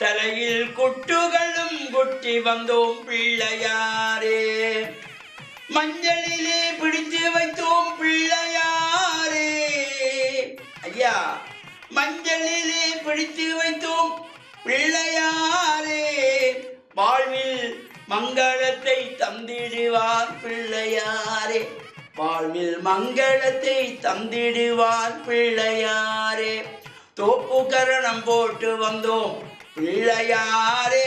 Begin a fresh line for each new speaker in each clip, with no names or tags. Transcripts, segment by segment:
தலையில் குட்டுகளும் குட்டி வந்தோம் பிள்ளையாரே, மஞ்சளிலே பிடித்து வைத்தோம் பிள்ளையாரே. ஐயா, மஞ்சளிலே பிடித்து வைத்தோம் பிள்ளையாரே, வாழ்வில் மங்களத்தை தந்திடுவார் பிள்ளையாரே, வாழ்வில் மங்களத்தை தந்திடுவார் பிள்ளையாரே. தோப்பு கரணம் போட்டு வந்தோம் பிள்ளையாரே,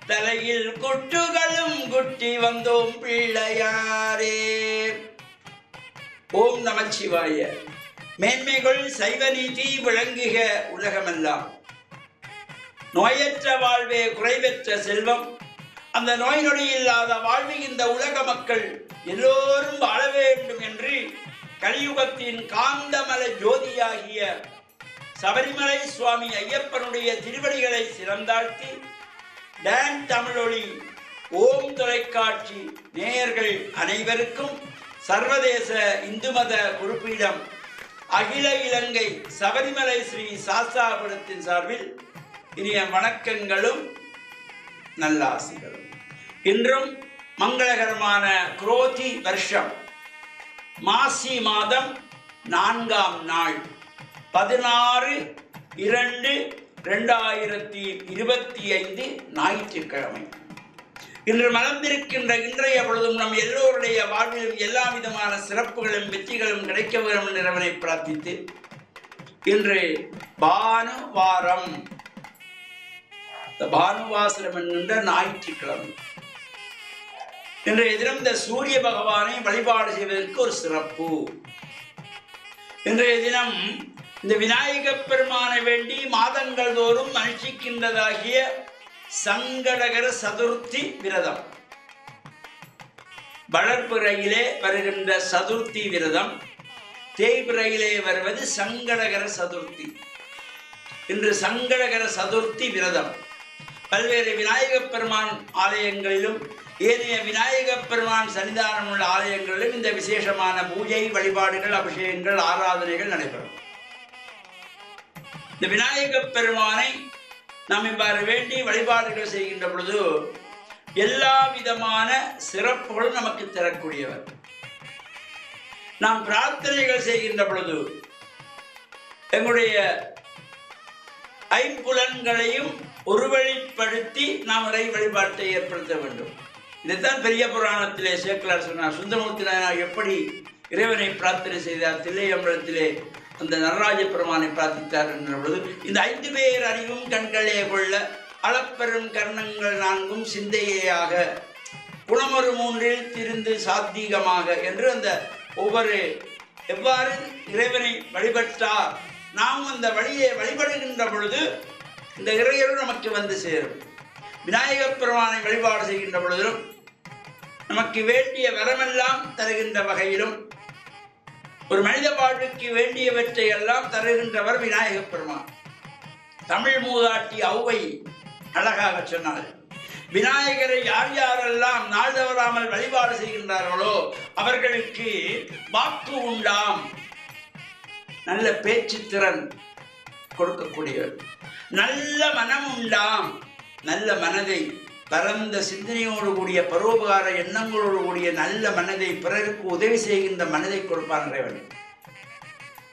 தலையில் குட்டுகளும் குட்டி வந்தோம் பிள்ளையாரே. ஓம் நமச்சிவாய. மேன்மைகள் சைவ நீதி விளங்குக உலகமெல்லாம். நோயற்ற வாழ்வே குறைவற்ற செல்வம். அந்த நோய் நொடி இல்லாத வாழ்வை இந்த உலக மக்கள் எல்லோரும் வாழ வேண்டும் என்று கலியுகத்தின் காந்தமல ஜோதியாகிய சபரிமலை சுவாமி ஐயப்பனுடைய திருவடிகளை சிறந்தாழ்த்தி டான் தமிழொலி ஓம் தொலைக்காட்சி நேயர்கள் அனைவருக்கும் சர்வதேச இந்து மத குறிப்பீடம் அகில இலங்கை சபரிமலை ஸ்ரீ சாஸ்தாபுரத்தின் சார்பில் இனிய வணக்கங்களும் நல்லாசிகளும். இன்றும் மங்களகரமான குரோதி வருஷம் மாசி மாதம் 4ஆம் நாள் 16/2/2025 ஞாயிற்றுக்கிழமை. இன்று மலர்ந்திருக்கின்ற இன்றைய பொழுதும் நம் எல்லோருடைய வாழ்விலும் எல்லா விதமான சிறப்புகளும் வெற்றிகளும் கிடைக்க வேண்டும் என்று இறைவனை பிரார்த்தித்து, இன்று பானுவாரம், பானுவாசரம் என்கின்ற ஞாயிற்றுக்கிழமை. இன்றைய தினம் இந்த சூரிய பகவானை வழிபாடு செய்வதற்கு ஒரு சிறப்பு. இன்றைய தினம் இந்த விநாயக பெருமானை வேண்டி மாதங்கள் தோறும் அனுஷ்டிக்கின்றதாகிய சங்கடகர சதுர்த்தி விரதம், வளர்பிறையிலே வருகின்ற சதுர்த்தி விரதம், தேய்பிறையிலே வருவது சங்கடகர சதுர்த்தி. இன்று சங்கடகர சதுர்த்தி விரதம் பல்வேறு விநாயக பெருமான் ஆலயங்களிலும் ஏனைய விநாயக பெருமான் சன்னிதானம் உள்ள ஆலயங்களிலும் இந்த விசேஷமான பூஜை வழிபாடுகள், அபிஷேகங்கள், ஆராதனைகள் நடைபெறும். இந்த விநாயக பெருமானை நாம் இவ்வாறு வேண்டி வழிபாடுகள் செய்கின்ற பொழுது எல்லா விதமான சிறப்புகளும் நமக்கு தரக்கூடியவர். நாம் பிரார்த்தனைகள் செய்கின்ற பொழுது எங்களுடைய ஐம்புலன்களையும் ஒருவழிப்படுத்தி நாம் இறை வழிபாட்டை ஏற்படுத்த வேண்டும். இதைத்தான் பெரிய புராணத்திலே சேக்கலார் சொன்னார். சுந்தரமூர்த்தி நாயனார் எப்படி இறைவனை பிரார்த்தனை செய்தார், தில்லையம்பலத்திலே அந்த நடராஜ பெருமானை பிரார்த்தித்தார் என்ற பொழுது, இந்த 5 பேர் அறிவும் கண்களே கொள்ள அளப்பெரும் கர்ணங்கள் 4 சிந்தையாக குணமொரு 3 திருந்து சாத்திகமாக என்று அந்த ஒவ்வொரு எவ்வாறு இறைவனை வழிபட்டார், நாம் அந்த வழியை வழிபடுகின்ற பொழுது இந்த இறையரும் நமக்கு வந்து சேரும். விநாயக பெருமானை வழிபாடு செய்கின்ற பொழுதிலும் நமக்கு வேண்டிய வரமெல்லாம் தருகின்ற வகையிலும் ஒரு மனித வாழ்வுக்கு வேண்டியவற்றை எல்லாம் தருகின்றவர் விநாயக பெருமான். தமிழ் மூதாட்டி ஔவை அழகாக சொன்னார், விநாயகரை யார் யாரெல்லாம் நாள் தவறாமல் வழிபாடு செய்கின்றார்களோ அவர்களுக்கு வாக்கு உண்டாம், நல்ல பேச்சு திறன் கொடுக்கக்கூடியவர், நல்ல மனம் உண்டாம், நல்ல மனதை பரந்த சிந்தனையோடு கூடிய பரோபகார எண்ணங்களோடு கூடிய நல்ல மனதை, பிறருக்கு உதவி செய்கின்ற மனதை கொடுப்பான் இறைவன்.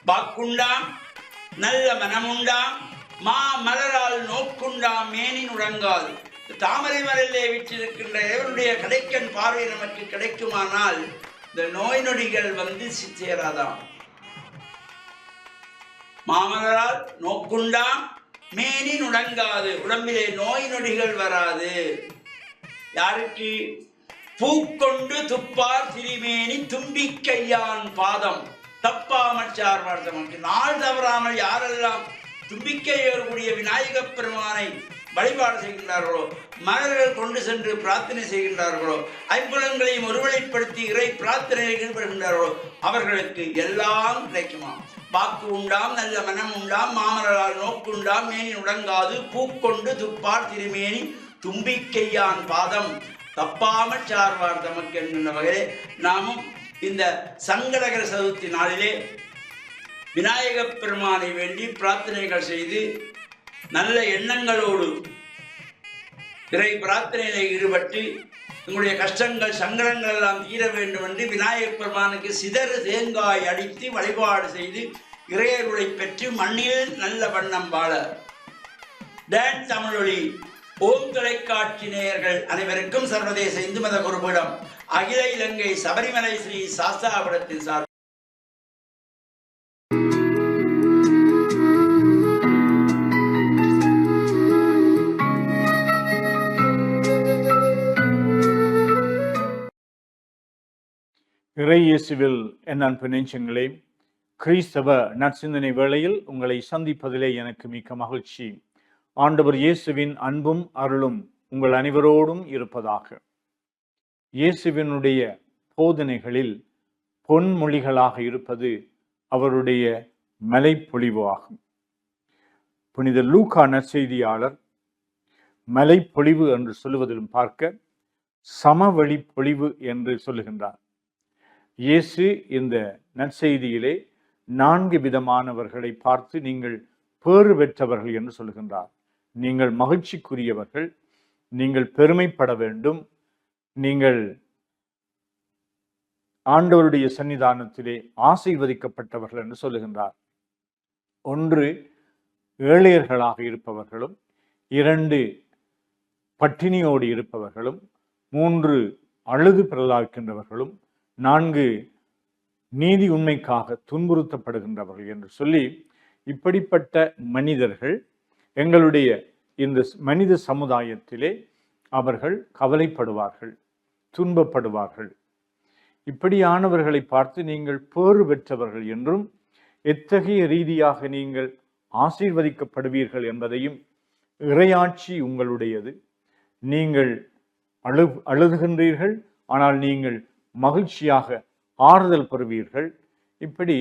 வாக்குண்டாம், நல்ல மனமுண்டாம், மா மலரால் நோக்குண்டாம், மேனின் உறங்காது. தாமரை மலரிலே விற்றிருக்கின்ற இறைவனுடைய கடைக்கண் பார்வை நமக்கு கிடைக்குமானால் இந்த நோய் நொடிகள் வந்து சேராதாம். மாமலரால் நோக்குண்டாம், மேனின் உடங்காது, உடம்பிலே நோய் நொடிகள் வராது. யாருக்கு? பூக்கொண்டு துப்பார் திருமேனி தும்பிக்கையான் பாதம் தப்பாமல் சார்வார் தமக்கு. நாள் தவறாமல் யாரெல்லாம் தும்பிக்கையோருடைய விநாயக பெருமானை வழிபாடு செய்கின்றார்களோ, மலர்கள் கொண்டு சென்று பிரார்த்தனை செய்கின்றார்களோ, ஐம்புலன்களையும் ஒருவழிப்படுத்தி இறை பிரார்த்தனையில் ஈடுபடுகின்றார்களோ அவர்களுக்கு எல்லாம் கிடைக்குமா. வாக்கு உண்டாம், நல்ல மனம் உண்டாம், மாமலரால் நோக்குண்டாம், மேனி உடங்காது, பூக்கொண்டு துப்பார் திருமேனி தும்பிக்கையான் பாதம் தப்பாமல் சார்வார் தமக்கு என்கின்ற வகையிலே நாமும் இந்த சங்கடகர சதுர்த்தி நாளிலே விநாயக பெருமானை வேண்டி பிரார்த்தனைகள் செய்து நல்ல எண்ணங்களோடு இறை பிரார்த்தனையில ஈடுபட்டு உங்களுடைய கஷ்டங்கள் சங்கடங்கள் எல்லாம் தீர வேண்டும் என்று விநாயகப் பெருமானுக்கு சிதறு தேங்காய் அடித்து வழிபாடு செய்து இறையருளை பெற்று மண்ணில் நல்ல வண்ணம் வாழ டான் தமிழொலி ஓம் தொலைக்காட்சி நேயர்கள் அனைவருக்கும் சர்வதேச இந்து மத குருபீடம் அகில இலங்கை சபரிமலை ஸ்ரீ சாஸ்தாபுரத்தின் சார்பில்
இறை இயேசுவில் என் அன்பு நெஞ்சங்களே, கிறிஸ்தவ நற்சிந்தனை வேளையில் உங்களை சந்திப்பதிலே எனக்கு மிக்க மகிழ்ச்சி. ஆண்டவர் இயேசுவின் அன்பும் அருளும் உங்கள் அனைவரோடும் இருப்பதாக. இயேசுவினுடைய போதனைகளில் பொன்மொழிகளாக இருப்பது அவருடைய மலைப்பொழிவு ஆகும். புனித லூக்கா நற்செய்தியாளர் மலைப்பொழிவு என்று சொல்லுவதிலும் பார்க்க சமவெளி பொழிவு என்று சொல்லுகின்றார். இயேசு இந்த நற்செய்தியிலே 4 விதமானவர்களை பார்த்து நீங்கள் பேறு பெற்றவர்கள் என்று சொல்லுகின்றார். நீங்கள் மகிழ்ச்சிக்குரியவர்கள், நீங்கள் பெருமைப்பட வேண்டும், நீங்கள் ஆண்டவருடைய சன்னிதானத்திலே ஆசீர்வதிக்கப்பட்டவர்கள் என்று சொல்லுகின்றார். 1 ஏழையர்களாக இருப்பவர்களும், 2 பட்டினியோடு இருப்பவர்களும், 3 அழுது பிரலாகின்றவர்களும், 4 நீதி உண்மைக்காக துன்புறுத்தப்படுகின்றவர்கள் என்று சொல்லி, இப்படிப்பட்ட மனிதர்கள் எங்களுடைய இந்த மனித சமுதாயத்திலே அவர்கள் கவலைப்படுவார்கள், துன்பப்படுவார்கள். இப்படியானவர்களை பார்த்து நீங்கள் பேறு பெற்றவர்கள் என்றும், எத்தகைய ரீதியாக நீங்கள் ஆசீர்வதிக்கப்படுவீர்கள் என்பதையும், இறையாட்சி உங்களுடையது, நீங்கள் அழுதுகின்றீர்கள் ஆனால் நீங்கள் மகிழ்ச்சியாக ஆறுதல் பெறுவீர்கள். இப்படி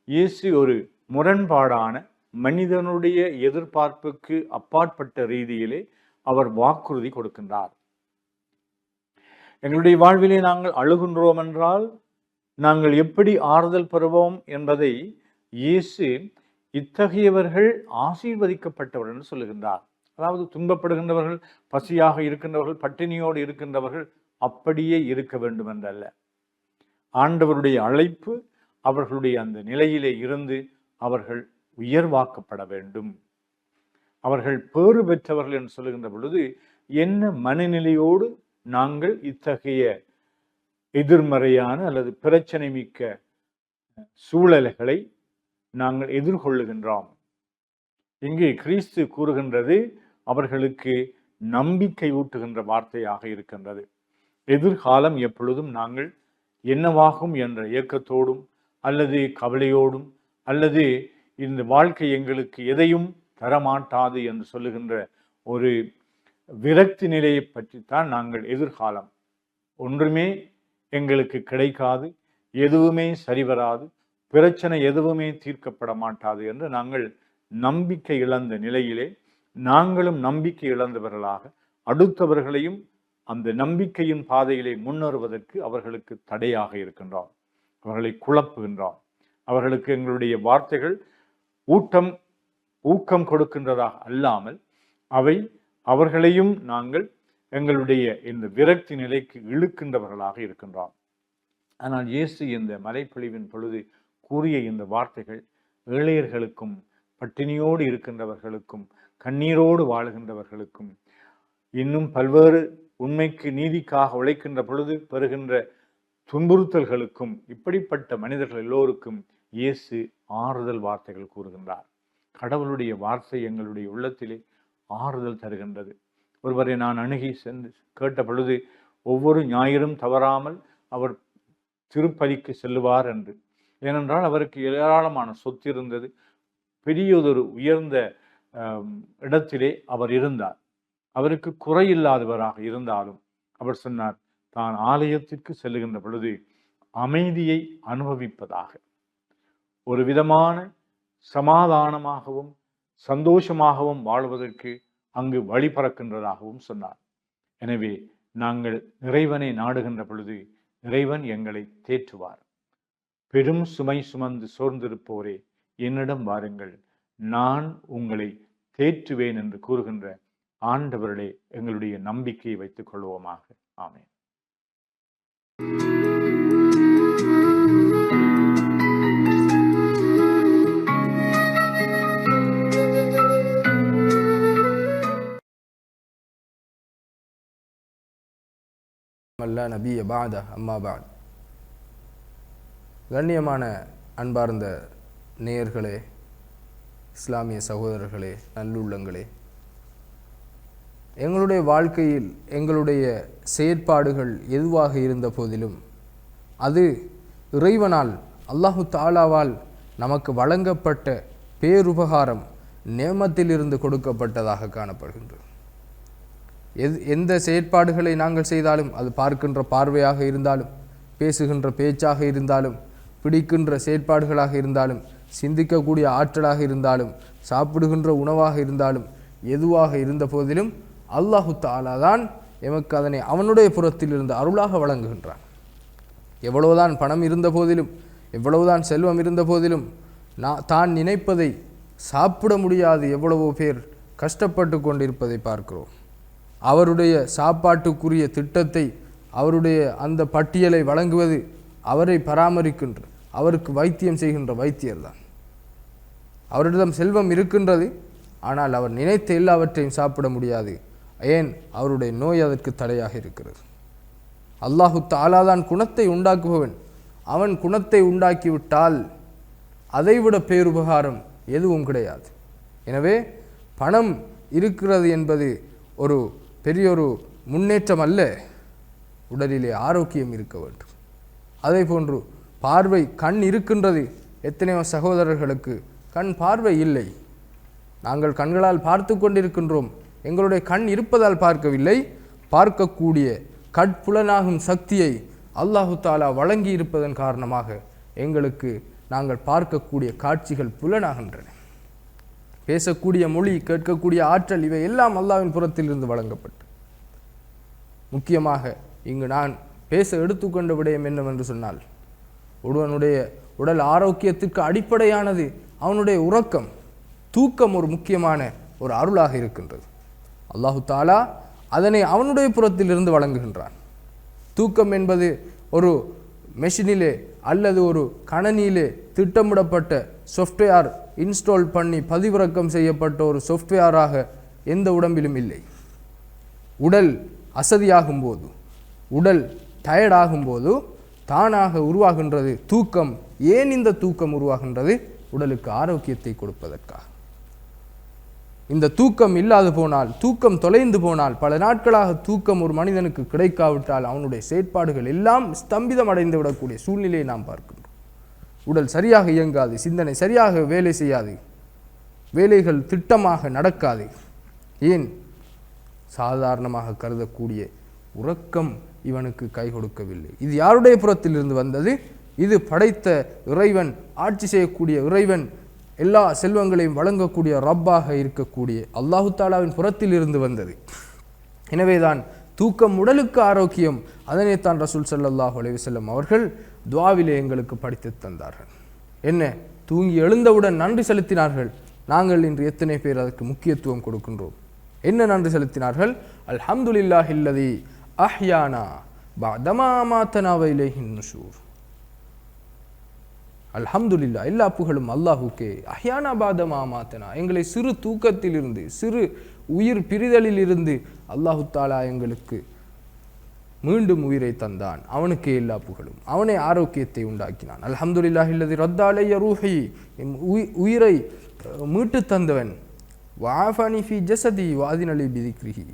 இயேசு ஒரு முரண்பாடான மனிதனுடைய எதிர்பார்ப்புக்கு அப்பாற்பட்ட ரீதியிலே அவர் வாக்குறுதி கொடுக்கின்றார். எங்களுடைய வாழ்விலே நாங்கள் அழுகின்றோம் என்றால் நாங்கள் எப்படி ஆறுதல் பெறுவோம் என்பதை இயேசு இத்தகையவர்கள் ஆசீர்வதிக்கப்பட்டவர்கள் என்று சொல்லுகின்றார். அதாவது துன்பப்படுகின்றவர்கள், பசியாக இருக்கின்றவர்கள், பட்டினியோடு இருக்கின்றவர்கள் அப்படியே இருக்க வேண்டும் என்றல்ல. ஆண்டவருடைய அழைப்பு அவர்களுடைய அந்த நிலையிலே இருந்து அவர்கள் உயர்வாக்கப்பட வேண்டும். அவர்கள் பேறு பெற்றவர்கள் என்று சொல்லுகின்ற பொழுது என்ன மனநிலையோடு நாங்கள் இத்தகைய எதிர்மறையான அல்லது பிரச்சனை மிக்க சூழல்களை நாங்கள் எதிர்கொள்ளுகின்றோம். இங்கே கிறிஸ்து கூறுகின்றது அவர்களுக்கு நம்பிக்கை ஊட்டுகின்ற வார்த்தையாக இருக்கின்றது. எதிர்காலம் எப்பொழுதும் நாங்கள் என்னவாகும் என்ற ஏக்கத்தோடும் அல்லது கவலையோடும் அல்லது இந்த வாழ்க்கை எங்களுக்கு எதையும் தரமாட்டாது என்று சொல்லுகின்ற ஒரு விரக்தி நிலையை பற்றித்தான் நாங்கள் எதிர்காலம் ஒன்றுமே எங்களுக்கு கிடைக்காது, எதுவுமே சரிவராது, பிரச்சனை எதுவுமே தீர்க்கப்பட மாட்டாது என்று நாங்கள் நம்பிக்கை இழந்த நிலையிலே நாங்களும் நம்பிக்கை இழந்தவர்களாக அடுத்தவர்களையும் அந்த நம்பிக்கையின் பாதையிலே முன்னேறுவதற்கு அவர்களுக்கு தடையாக இருக்கின்றோம், அவர்களை குழப்புகின்றோம். அவர்களுக்கு எங்களுடைய வார்த்தைகள் ஊக்கம் கொடுக்கின்றதாக அல்லாமல் அவை அவர்களையும் நாங்கள் எங்களுடைய இந்த விரக்தி நிலைக்கு இழுக்கின்றவர்களாக இருக்கின்றோம். ஆனால் இயேசு இந்த மலைப்பொழிவின் பொழுது கூறிய இந்த வார்த்தைகள் ஏழையர்களுக்கும், பட்டினியோடு இருக்கின்றவர்களுக்கும், கண்ணீரோடு வாழுகின்றவர்களுக்கும், இன்னும் பல்வேறு உண்மைக்கு நீதிக்காக உழைக்கின்ற பொழுது பெறுகின்ற துன்புறுத்தல்களுக்கும், இப்படிப்பட்ட மனிதர்கள் எல்லோருக்கும் இயேசு ஆறுதல் வார்த்தைகள் கூறுகின்றார். கடவுளுடைய வார்த்தை எங்களுடைய உள்ளத்திலே ஆறுதல் தருகின்றது. ஒருவரை நான் அணுகி சென்று கேட்ட பொழுது ஒவ்வொரு ஞாயிறும் தவறாமல் அவர் திருப்பலிக்கு செல்லுவார் என்று. ஏனென்றால் அவருக்கு ஏராளமான சொத்து இருந்தது, பெரியதொரு உயர்ந்த இடத்திலே அவர் இருந்தார். அவருக்கு குறையில்லாதவராக இருந்தாலும் அவர் சொன்னார், தான் ஆலயத்திற்கு செல்லுகின்ற பொழுது அமைதியை அனுபவிப்பதாக, ஒரு விதமான சமாதானமாகவும் சந்தோஷமாகவும் வாழ்வதற்கு அங்கு வழி பறக்கின்றதாகவும் சொன்னார். எனவே நாங்கள் இறைவனை நாடுகின்ற பொழுது இறைவன் எங்களை தேற்றுவார். பெரும் சுமை சுமந்து சோர்ந்திருப்போரே என்னிடம் வாருங்கள், நான் உங்களை தேற்றுவேன் என்று கூறுகின்ற ஆண்டவரிலே எங்களுடைய நம்பிக்கையை வைத்துக் கொள்வோமாக. ஆமென்.
அல்லா நபிய பாத அம்மா பாத். கண்ணியமான அன்பார்ந்த நேயர்களே, இஸ்லாமிய சகோதரர்களே, நல்லுள்ளங்களே, எங்களுடைய வாழ்க்கையில் எங்களுடைய செயற்பாடுகள் எதுவாக இருந்த போதிலும் அது இறைவனால் அல்லாஹு தாலாவால் நமக்கு வழங்கப்பட்ட பேருபகாரம் நேமத்திலிருந்து கொடுக்கப்பட்டதாக காணப்படுகின்றது. எந்த செயற்பாடுகளை நாங்கள் செய்தாலும், அது பார்க்கின்ற பார்வையாக இருந்தாலும், பேசுகின்ற பேச்சாக இருந்தாலும், பிடிக்கின்ற செயற்பாடுகளாக இருந்தாலும், சிந்திக்கக்கூடிய ஆற்றலாக இருந்தாலும், சாப்பிடுகின்ற உணவாக இருந்தாலும், எதுவாக இருந்த போதிலும் அல்லாஹு தஆலா தான் எமக்கு அதனை அவனுடைய புறத்தில் இருந்து அருளாக வழங்குகின்றான். எவ்வளவுதான் பணம் இருந்த போதிலும், எவ்வளவுதான் செல்வம் இருந்த போதிலும், தான் நினைப்பதை சாப்பிட முடியாது எவ்வளவோ பேர் கஷ்டப்பட்டு கொண்டிருப்பதை பார்க்கிறோம். அவருடைய சாப்பாட்டுக்குரிய திட்டத்தை, அவருடைய அந்த பட்டியலை வழங்குவது அவரை பராமரிக்கின்ற, அவருக்கு வைத்தியம் செய்கின்ற வைத்தியர்தான். அவரிடம் செல்வம் இருக்கின்றது, ஆனால் அவர் நினைத்த எல்லாவற்றையும் சாப்பிட முடியாது. ஏன்? அவருடைய நோய் அதற்கு தடையாக இருக்கிறது. அல்லாஹு தஆலா தான் குணத்தை உண்டாக்குபவன். அவன் குணத்தை உண்டாக்கிவிட்டால் அதைவிட பேருபகாரம் எதுவும் கிடையாது. எனவே பணம் இருக்கிறது என்பது ஒரு பெரியொரு முன்னேற்றம் அல்ல. உடலிலே ஆரோக்கியம் இருக்க வேண்டும். அதே போன்று பார்வை, கண் இருக்கின்றது. எத்தனையோ சகோதரர்களுக்கு கண் பார்வை இல்லை. நாங்கள் கண்களால் பார்த்து கொண்டிருக்கின்றோம். எங்களுடைய கண் இருப்பதால் பார்க்கவில்லை. பார்க்கக்கூடிய கட்புலனாகும் சக்தியை அல்லாஹு தஆலா வழங்கி இருப்பதன் காரணமாக எங்களுக்கு நாங்கள் பார்க்கக்கூடிய காட்சிகள் புலனாகின்றன. பேசக்கூடிய மொழி, கேட்கக்கூடிய ஆற்றல், இவை எல்லாம் அல்லாஹ்வின் புறத்தில் இருந்து வழங்கப்பட்டு, முக்கியமாக இங்கு நான் பேச எடுத்துக்கொண்ட விடயம் என்னவென்று சொன்னால், ஒருவனுடைய உடல் ஆரோக்கியத்திற்கு அடிப்படையானது அவனுடைய உறக்கம். தூக்கம் ஒரு முக்கியமான ஒரு அருளாக இருக்கின்றது. அல்லாஹு தஆலா அதனை அவனுடைய புறத்தில் இருந்து வழங்குகின்றான். தூக்கம் என்பது ஒரு மெஷினிலே அல்லது ஒரு கணனியிலே திட்டமிடப்பட்ட சாஃப்ட்வேர் இன்ஸ்டால் பண்ணி பதிவிறக்கம் செய்யப்பட்ட ஒரு சாஃப்ட்வேராக எந்த உடம்பிலும் இல்லை. உடல் அசதியாகும் போது, உடல் டயர்டாகும்போது தானாக உருவாகின்றது தூக்கம். ஏன் இந்த தூக்கம் உருவாகின்றது? உடலுக்கு ஆரோக்கியத்தை கொடுப்பதற்காக. இந்த தூக்கம் இல்லாது போனால், தூக்கம் தொலைந்து போனால், பல நாட்களாக தூக்கம் ஒரு மனிதனுக்கு கிடைக்காவிட்டால் அவனுடைய செயற்பாடுகள் எல்லாம் ஸ்தம்பிதம் அடைந்து விடக்கூடிய சூழ்நிலையை நாம் பார்க்கின்றோம். உடல் சரியாக இயங்காது, சிந்தனை சரியாக வேலை செய்யாது, வேலைகள் திட்டமாக நடக்காது. ஏன்? சாதாரணமாக கருதக்கூடிய உறக்கம் இவனுக்கு கை கொடுக்கவில்லை. இது யாருடைய புறத்தில் இருந்து வந்தது? இது படைத்த இறைவன், ஆட்சி செய்யக்கூடிய இறைவன், எல்லா செல்வங்களையும் வழங்கக்கூடிய ரப்பாக இருக்கக்கூடிய அல்லாஹு தஆலாவின் புறத்தில் இருந்து வந்தது. எனவேதான் தூக்கம் உடலுக்கு ஆரோக்கியம். அதனை தான் ரசூல் ஸல்லல்லாஹு அலைஹி வஸல்லம் அவர்கள் துஆவிலே எங்களுக்கு படித்து தந்தார்கள். என்ன? தூங்கி எழுந்தவுடன் நன்றி செலுத்தினார்கள். நாங்கள் இன்று எத்தனை பேர் அதற்கு முக்கியத்துவம் கொடுக்கின்றோம்? என்ன நன்றி செலுத்தினார்கள்? அல்ஹம்துலில்லாஹில்லதி அஹ்யானா பஅதமா அமாதனா வ இலைஹின் நுஷூர். அல்ஹம்துலில்லா, எல்லா புகழும் அல்லாஹுக்கே. அஹ்யானா பஅதமா அமாதனா, எங்களை சிறு தூக்கத்திலிருந்து, சிறு உயிர் பிரிதலில் இருந்து அல்லாஹு தஆலா எங்களுக்கு மீண்டும் உயிரை தந்தான். அவனுக்கே எல்லா புகழும். அவனே ஆரோக்கியத்தை உண்டாக்கினான். அல்ஹம்துலில்லாஹில்லதி ரத்த அலைய ரூஹி, உயிரை மீட்டு தந்தவன். வஆஃபனி ஃபி ஜஸதி வஅதினலி பிதிக்ரிஹி,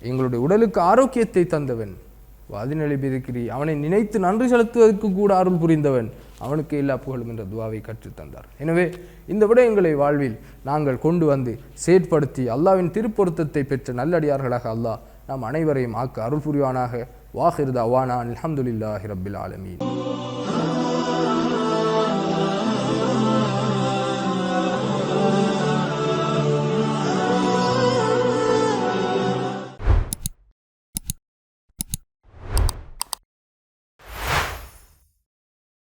எங்களுடைய உடலுக்கு ஆரோக்கியத்தை தந்தவன். வஅதினலி பிதிக்ரி, அவனை நினைத்து நன்றி செலுத்துவதற்கு கூட அருள் புரிந்தவன். அவனுக்கு எல்லா புகழும் என்ற துஆவை கற்றுத்தந்தார். எனவே இந்த விடயங்களை வாழ்வில் நாங்கள் கொண்டு வந்து செயற்படுத்தி அல்லாஹ்வின் திருப்பொருத்தத்தை பெற்ற நல்லடியார்களாக அல்லாஹ் நாம் அனைவரையும் ஆக்க அருள் புரிவானாக. வாஹிர் தஅவானா அல்ஹம்துலில்லாஹி ரப்பில் ஆலமீன்.